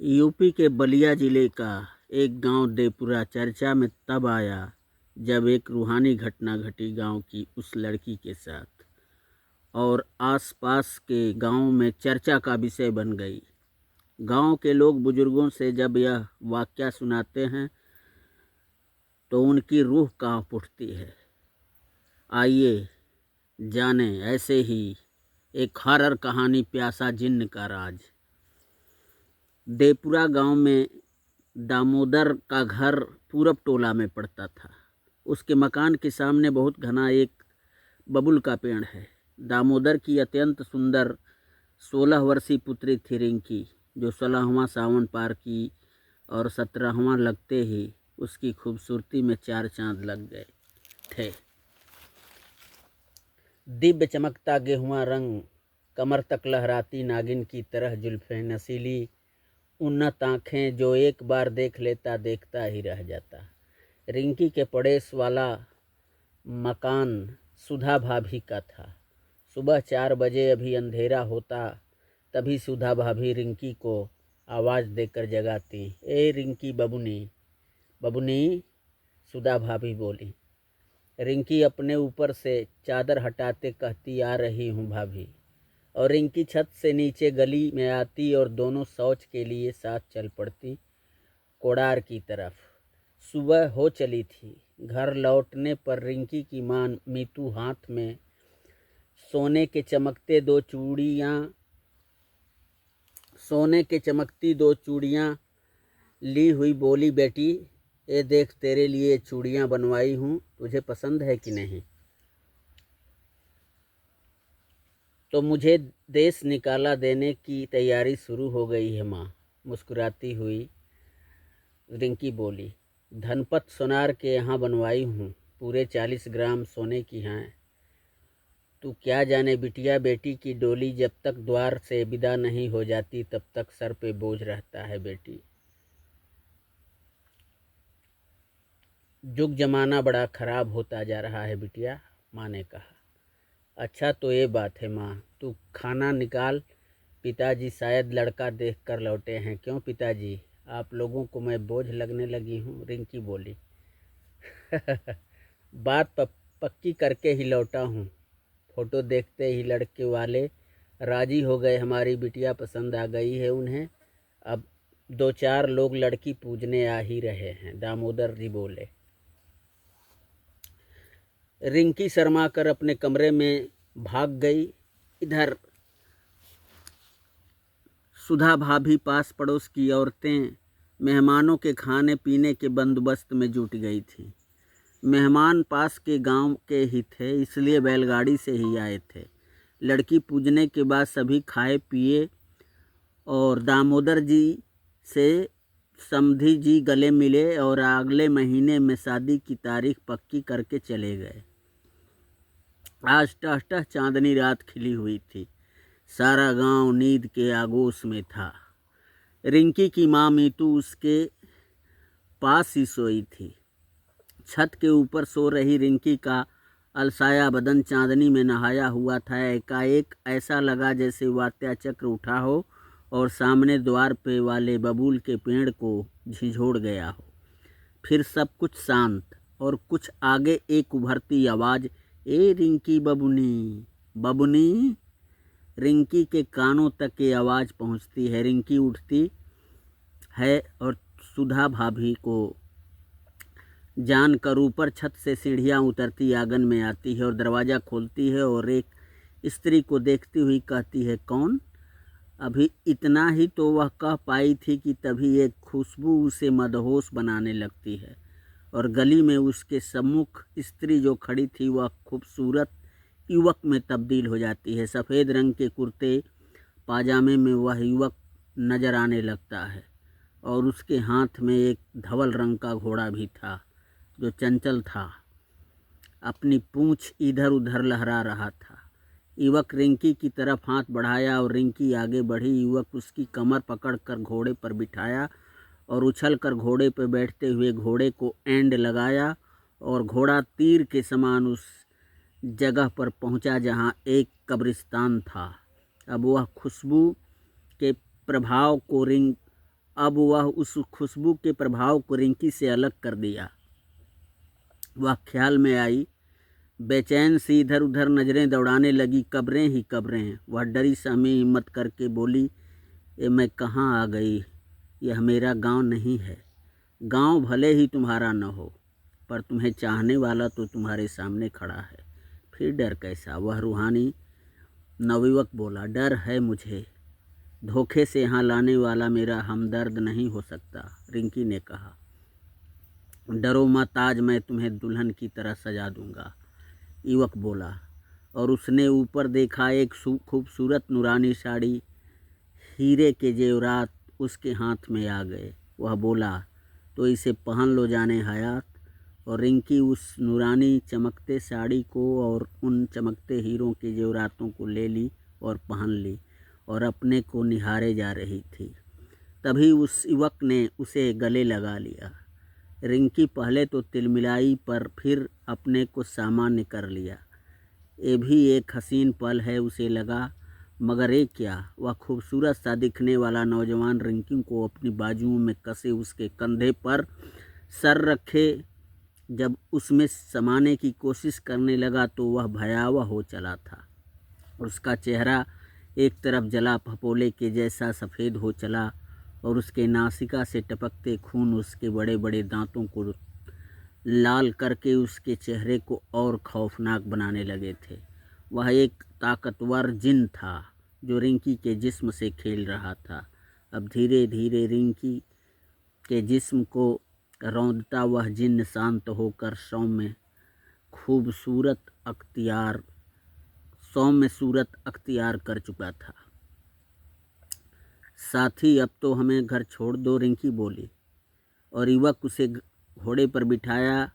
UP के बलिया जिले का एक गांव देपुरा चर्चा में तब आया जब एक रूहानी घटना घटी गांव की उस लड़की के साथ और आसपास के गांव में चर्चा का विषय बन गई। गांव के लोग बुजुर्गों से जब यह वाकया सुनाते हैं तो उनकी रूह कांप उठती है। आइए जाने ऐसे ही एक हॉरर कहानी, प्यासा जिन्न का राज। देपुरा गांव में दामोदर का घर पूरब टोला में पड़ता था। उसके मकान के सामने बहुत घना एक बबुल का पेड़ है। दामोदर की अत्यंत सुंदर 16 वर्षीय पुत्री थी रिंकी, जो 16वां सावन पार की और 17वां लगते ही उसकी खूबसूरती में 4 चांद लग गए थे। दिव्य चमकता गेहुआ रंग, कमर तक लहराती नागिन की तरह जुल्फें, नसीली उन्नत आँखें, जो एक बार देख लेता देखता ही रह जाता। रिंकी के पड़ोस वाला मकान सुधा भाभी का था। सुबह 4 बजे अभी अंधेरा होता तभी सुधा भाभी रिंकी को आवाज़ देकर जगाती। ए रिंकी बबुनी, बबुनी, सुधा भाभी बोली। रिंकी अपने ऊपर से चादर हटाते कहती, आ रही हूँ भाभी। और रिंकी छत से नीचे गली में आती और दोनों शौच के लिए साथ चल पड़ती कोड़ार की तरफ। सुबह हो चली थी। घर लौटने पर रिंकी की मां मीतू हाथ में सोने के चमकती दो चूड़ियाँ ली हुई बोली, बेटी ये देख तेरे लिए चूड़ियाँ बनवाई हूँ, तुझे पसंद है कि नहीं? तो मुझे देश निकाला देने की तैयारी शुरू हो गई है माँ, मुस्कुराती हुई रिंकी बोली। धनपत सोनार के यहाँ बनवाई हूँ, पूरे 40 ग्राम सोने की हैं। तू क्या जाने बिटिया, बेटी की डोली जब तक द्वार से विदा नहीं हो जाती तब तक सर पे बोझ रहता है बेटी। जुग जमाना बड़ा खराब होता जा रहा है बिटिया, माँ ने कहा। अच्छा तो ये बात है माँ, तू खाना निकाल, पिताजी शायद लड़का देख कर लौटे हैं। क्यों पिताजी, आप लोगों को मैं बोझ लगने लगी हूँ? रिंकी बोली। बात पक्की करके ही लौटा हूँ। फोटो देखते ही लड़के वाले राजी हो गए, हमारी बिटिया पसंद आ गई है उन्हें। अब 2-4 लोग लड़की पूजने आ ही रहे हैं, दामोदर जी बोले। रिंकी शर्मा कर अपने कमरे में भाग गई। इधर सुधा भाभी पास पड़ोस की औरतें मेहमानों के खाने पीने के बंदोबस्त में जुट गई थी। मेहमान पास के गांव के ही थे, इसलिए बैलगाड़ी से ही आए थे। लड़की पूजने के बाद सभी खाए पिए और दामोदर जी से समधी जी गले मिले और अगले महीने में शादी की तारीख पक्की करके चले गए। आज टह चांदनी रात खिली हुई थी। सारा गांव नींद के आगोश में था। रिंकी की माँ मीतू उसके पास ही सोई थी। छत के ऊपर सो रही रिंकी का अलसाया बदन चांदनी में नहाया हुआ था। एकाएक ऐसा लगा जैसे वात्या चक्र उठा हो और सामने द्वार पे वाले बबूल के पेड़ को झिझोड़ गया हो। फिर सब कुछ शांत और कुछ आगे एक उभरती आवाज़, ए रिंकी बबुनी, बबुनी। रिंकी के कानों तक ये आवाज़ पहुंचती है। रिंकी उठती है और सुधा भाभी को जानकर ऊपर छत से सीढ़ियाँ उतरती आंगन में आती है और दरवाज़ा खोलती है और एक स्त्री को देखती हुई कहती है, कौन? अभी इतना ही तो वह कह पाई थी कि तभी एक खुशबू उसे मदहोश बनाने लगती है और गली में उसके सम्मुख स्त्री जो खड़ी थी वह खूबसूरत युवक में तब्दील हो जाती है। सफ़ेद रंग के कुर्ते पाजामे में वह युवक नजर आने लगता है और उसके हाथ में एक धवल रंग का घोड़ा भी था जो चंचल था, अपनी पूंछ इधर उधर लहरा रहा था। युवक रिंकी की तरफ हाथ बढ़ाया और रिंकी आगे बढ़ी। युवक उसकी कमर पकड़कर घोड़े पर बिठाया और उछलकर घोड़े पर बैठते हुए घोड़े को एंड लगाया और घोड़ा तीर के समान उस जगह पर पहुंचा जहां एक कब्रिस्तान था। अब वह खुशबू के प्रभाव को अब वह उस खुशबू के प्रभाव को रिंकी से अलग कर दिया। वह ख्याल में आई, बेचैन सी इधर उधर नज़रें दौड़ाने लगी। कब्रें ही कब्रें। वह डरी सहमी हिम्मत करके बोली, ये मैं कहाँ आ गई? यह मेरा गांव नहीं है। गांव भले ही तुम्हारा न हो, पर तुम्हें चाहने वाला तो तुम्हारे सामने खड़ा है। फिर डर कैसा? वह रूहानी नवयुवक बोला, डर है मुझे। धोखे से यहाँ लाने वाला मेरा हमदर्द नहीं हो सकता। रिंकी ने कहा, डरो मत, आज मैं तुम्हें दुल्हन की तरह सजा दूंगा। युवक बोला, और उसने ऊपर देखा। एक खूबसूरत नूरानी साड़ी, हीरे के जेवरात उसके हाथ में आ गए। वह बोला, तो इसे पहन लो जाने हयात। और रिंकी उस नूरानी चमकते साड़ी को और उन चमकते हीरों के जेवरातों को ले ली और पहन ली और अपने को निहारे जा रही थी। तभी उस युवक ने उसे गले लगा लिया। रिंकी पहले तो तिलमिलाई, पर फिर अपने को सामान्य कर लिया। ये भी एक हसीन पल है, उसे लगा। मगर ये क्या? वह खूबसूरत सा दिखने वाला नौजवान रिंकी को अपनी बाजुओं में कसे उसके कंधे पर सर रखे जब उसमें समाने की कोशिश करने लगा तो वह भयावह हो चला था। उसका चेहरा एक तरफ जला फपोले के जैसा सफ़ेद हो चला और उसके नासिका से टपकते खून उसके बड़े बड़े दांतों को लाल करके उसके चेहरे को और खौफनाक बनाने लगे थे। वह एक ताकतवर जिन था जो रिंकी के जिस्म से खेल रहा था। अब धीरे धीरे रिंकी के जिस्म को रौंदता वह जिन शांत होकर सौम्य सूरत अख्तियार कर चुका था। साथी, अब तो हमें घर छोड़ दो, रिंकी बोली। और युवक उसे घोड़े पर बिठाया,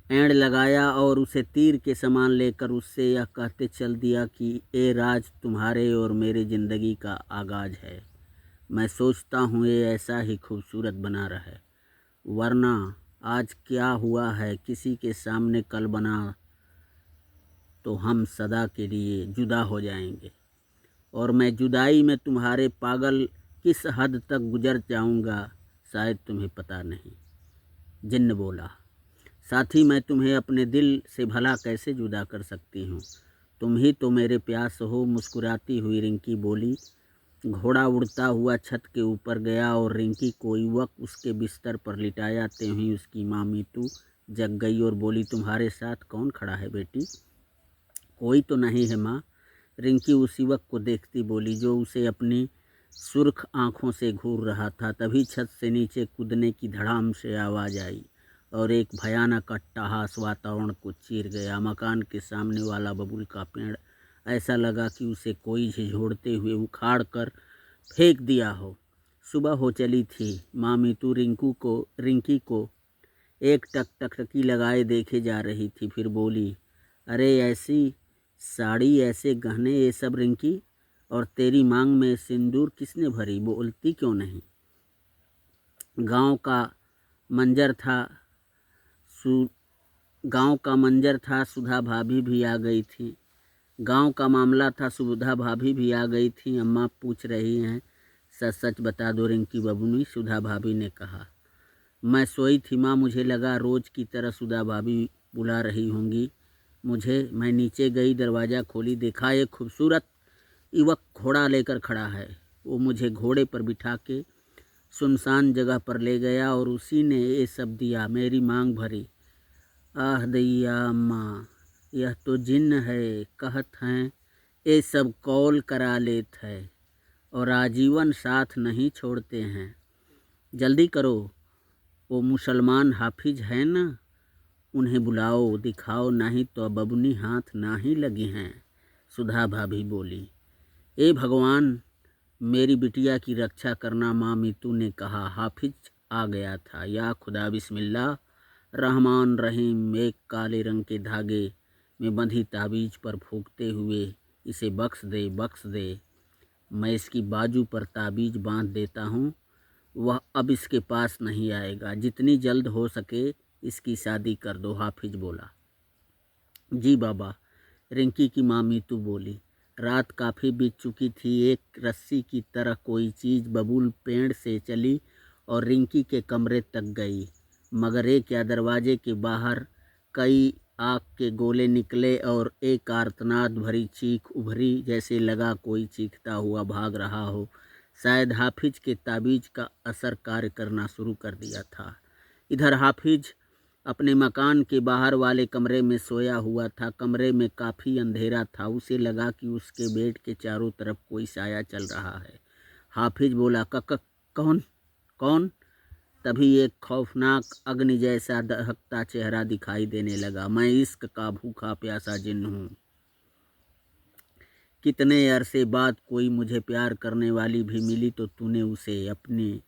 एंड लगाया और उसे तीर के समान लेकर उससे यह कहते चल दिया कि ये राज तुम्हारे और मेरे ज़िंदगी का आगाज है। मैं सोचता हूँ ये ऐसा ही खूबसूरत बना रहे, वरना आज क्या हुआ है किसी के सामने कल बना तो हम सदा के लिए जुदा हो जाएंगे। और मैं जुदाई में तुम्हारे पागल किस हद तक गुजर जाऊंगा शायद तुम्हें पता नहीं। जिन्न बोला, साथी, मैं तुम्हें अपने दिल से भला कैसे जुदा कर सकती हूँ? तुम ही तो मेरे प्यास हो। मुस्कुराती हुई रिंकी बोली। घोड़ा उड़ता हुआ छत के ऊपर गया और रिंकी को युवक उसके बिस्तर पर लिटाते हुए उसकी माँ मीतू जग गई और बोली, तुम्हारे साथ कौन खड़ा है बेटी? कोई तो नहीं है माँ, रिंकी उस युवक को देखती बोली जो उसे अपनी सुर्ख आंखों से घूर रहा था। तभी छत से नीचे कूदने की धड़ाम से आवाज़ आई और एक भयानक अट्टहास वातावरण को चीर गया। मकान के सामने वाला बबूल का पेड़ ऐसा लगा कि उसे कोई झिझोड़ते हुए उखाड़ कर फेंक दिया हो। सुबह हो चली थी। माँ मीतू रिंकी को एक टकटकी लगाए देखे जा रही थी। फिर बोली, अरे ऐसी साड़ी, ऐसे गहने, ये सब रिंकी? और तेरी मांग में सिंदूर किसने भरी? बोलती क्यों नहीं? गांव का मंजर था, सुधा भाभी भी आ गई थी। गांव का मामला था, सुधा भाभी भी आ गई थी। अम्मा पूछ रही हैं, सच सच बता दो रिंकी बबुनी, सुधा भाभी ने कहा। मैं सोई थी माँ, मुझे लगा रोज़ की तरह सुधा भाभी बुला रही होंगी मुझे। मैं नीचे गई, दरवाज़ा खोली, देखा एक खूबसूरत युवक घोड़ा लेकर खड़ा है। वो मुझे घोड़े पर बिठा के सुनसान जगह पर ले गया और उसी ने ये सब दिया, मेरी मांग भरी। आह दैया अम्मा, यह तो जिन्न है। कहत हैं ये सब कौल करा लेत है और आजीवन साथ नहीं छोड़ते हैं। जल्दी करो, वो मुसलमान हाफिज है ना, उन्हें बुलाओ, दिखाओ, नहीं तो बबुनी हाथ ना ही लगी हैं। सुधा भाभी बोली। ए भगवान, मेरी बिटिया की रक्षा करना, माँ मीतू ने कहा। हाफिज आ गया था। या खुदा, बिस्मिल्लाह रहमान रहीम। एक काले रंग के धागे में बंधी ताबीज पर फूंकते हुए, इसे बख्श दे, मैं इसकी बाजू पर ताबीज बांध देता हूँ। वह अब इसके पास नहीं आएगा। जितनी जल्द हो सके इसकी शादी कर दो। हाफिज बोला। जी बाबा, रिंकी की माँ मीतू बोली। रात काफ़ी बीत चुकी थी। एक रस्सी की तरह कोई चीज़ बबूल पेड़ से चली और रिंकी के कमरे तक गई, मगर एक या दरवाजे के बाहर कई आग के गोले निकले और एक आर्तनाद भरी चीख उभरी, जैसे लगा कोई चीखता हुआ भाग रहा हो। शायद हाफिज के ताबीज का असर कार्य करना शुरू कर दिया था। इधर हाफिज अपने मकान के बाहर वाले कमरे में सोया हुआ था। कमरे में काफ़ी अंधेरा था। उसे लगा कि उसके बेड के चारों तरफ कोई साया चल रहा है। हाफिज बोला, कक कौन कौन? तभी एक खौफनाक अग्नि जैसा दहकता चेहरा दिखाई देने लगा। मैं इश्क का भूखा प्यासा जिन्न हूँ। कितने अरसे बाद कोई मुझे प्यार करने वाली भी मिली तो तूने उसे अपनी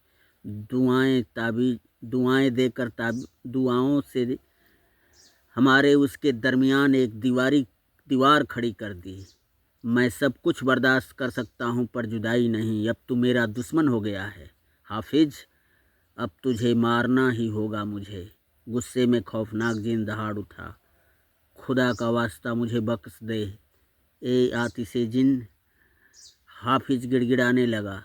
दुआएं देकर दुआओं से हमारे उसके दरमियान एक दीवार खड़ी कर दी। मैं सब कुछ बर्दाश्त कर सकता हूँ पर जुदाई नहीं। अब तू मेरा दुश्मन हो गया है हाफिज, अब तुझे मारना ही होगा मुझे। गुस्से में खौफनाक जिन दहाड़ उठा। खुदा का वास्ता मुझे बख्श दे ए आतिशे जिन, हाफिज गिड़गिड़ाने लगा।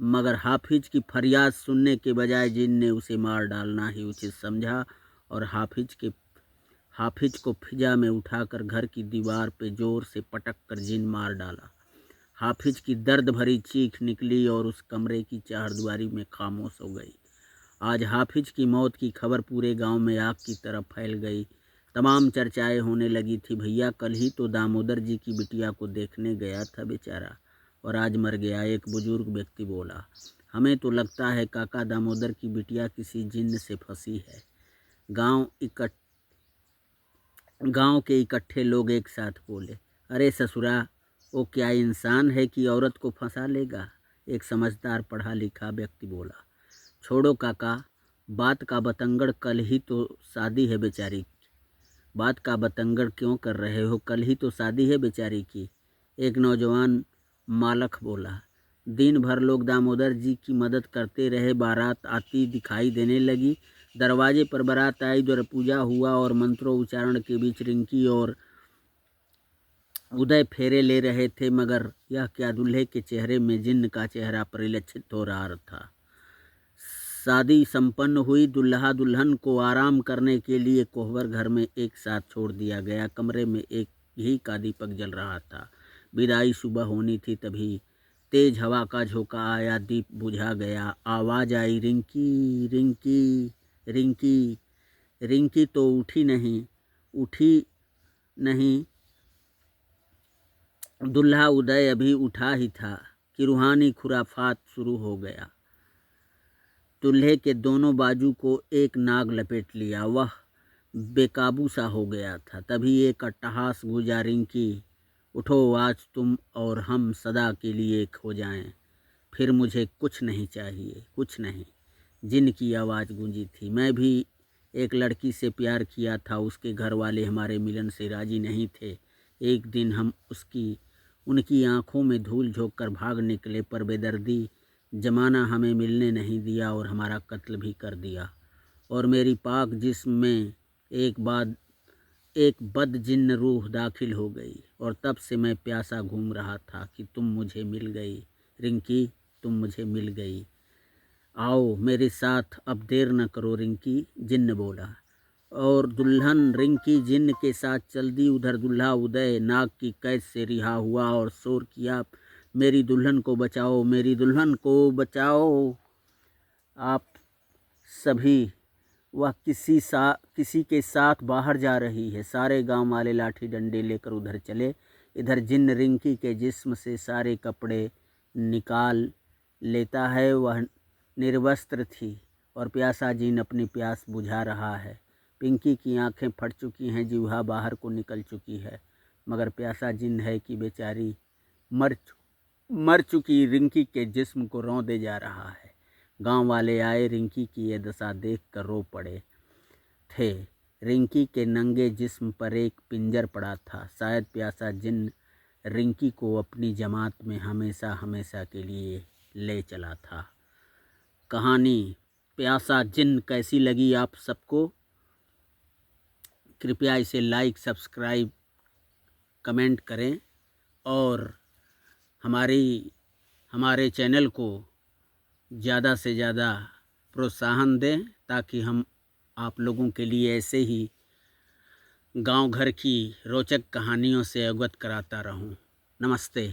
मगर हाफिज की फरियाद सुनने के बजाय जिन ने उसे मार डालना ही उचित समझा और हाफिज को फिजा में उठाकर घर की दीवार पे जोर से पटक कर जिन मार डाला। हाफिज की दर्द भरी चीख निकली और उस कमरे की चारदीवारी में खामोश हो गई। आज हाफिज की मौत की खबर पूरे गांव में आग की तरह फैल गई। तमाम चर्चाएं होने लगी थी। भैया कल ही तो दामोदर जी की बिटिया को देखने गया था बेचारा और आज मर गया, एक बुजुर्ग व्यक्ति बोला। हमें तो लगता है काका दामोदर की बिटिया किसी जिन्न से फंसी है। गांव के इकट्ठे लोग एक साथ बोले। अरे ससुरा, वो क्या इंसान है कि औरत को फंसा लेगा? एक समझदार पढ़ा लिखा व्यक्ति बोला। छोड़ो काका, बात का बतंगड़, कल ही तो शादी है बेचारी की। बात का बतंगड़ क्यों कर रहे हो? कल ही तो शादी है बेचारी की, एक नौजवान मालख बोला। दिन भर लोग दामोदर जी की मदद करते रहे। बारात आती दिखाई देने लगी। दरवाजे पर बारात आई, उधर पूजा हुआ और मंत्रों उच्चारण के बीच रिंकी और उदय फेरे ले रहे थे। मगर यह क्या, दूल्हे के चेहरे में जिन्न का चेहरा परिलक्षित हो रहा था। शादी संपन्न हुई। दुल्हा दुल्हन को आराम करने के लिए कोहबर घर में एक साथ छोड़ दिया गया। कमरे में एक घी का दीपक जल रहा था। विदाई सुबह होनी थी, तभी तेज हवा का झोंका आया, दीप बुझा गया। आवाज़ आई, रिंकी रिंकी रिंकी। रिंकी तो उठी नहीं। दुल्हा उदय अभी उठा ही था कि रूहानी खुराफात शुरू हो गया। दूल्हे के दोनों बाजू को एक नाग लपेट लिया। वह बेकाबू सा हो गया था। तभी एक अट्टहास गूंजा, रिंकी उठो, आज तुम और हम सदा के लिए एक हो जाएं। फिर मुझे कुछ नहीं चाहिए, कुछ नहीं। जिन की आवाज़ गूंजी थी। मैं भी एक लड़की से प्यार किया था। उसके घर वाले हमारे मिलन से राजी नहीं थे। एक दिन हम उनकी आंखों में धूल झोंक कर भाग निकले, पर बेदर्दी जमाना हमें मिलने नहीं दिया और हमारा कत्ल भी कर दिया। और मेरी पाक जिस्म में एक बद जिन्न रूह दाखिल हो गई और तब से मैं प्यासा घूम रहा था कि तुम मुझे मिल गई रिंकी, तुम मुझे मिल गई। आओ मेरे साथ, अब देर न करो रिंकी, जिन्न बोला। और दुल्हन रिंकी जिन्न के साथ चल दी। उधर दूल्हा उदय नाग की कैद से रिहा हुआ और शोर किया, मेरी दुल्हन को बचाओ, मेरी दुल्हन को बचाओ आप सभी। वह किसी के साथ बाहर जा रही है। सारे गांव वाले लाठी डंडे लेकर उधर चले। इधर जिन्न रिंकी के जिस्म से सारे कपड़े निकाल लेता है। वह निर्वस्त्र थी और प्यासा जिन्न अपनी प्यास बुझा रहा है। पिंकी की आंखें फट चुकी हैं, जिह्वा बाहर को निकल चुकी है, मगर प्यासा जिन्न है कि बेचारी मर चुकी रिंकी के जिस्म को रौंदे जा रहा है। गांव वाले आए, रिंकी की ये दशा देख कर रो पड़े थे। रिंकी के नंगे जिस्म पर एक पिंजर पड़ा था। शायद प्यासा जिन्न रिंकी को अपनी जमात में हमेशा हमेशा के लिए ले चला था। कहानी प्यासा जिन्न कैसी लगी आप सबको? कृपया इसे लाइक, सब्सक्राइब, कमेंट करें और हमारे चैनल को ज़्यादा से ज़्यादा प्रोत्साहन दें, ताकि हम आप लोगों के लिए ऐसे ही गांव घर की रोचक कहानियों से अवगत कराता रहूं। नमस्ते।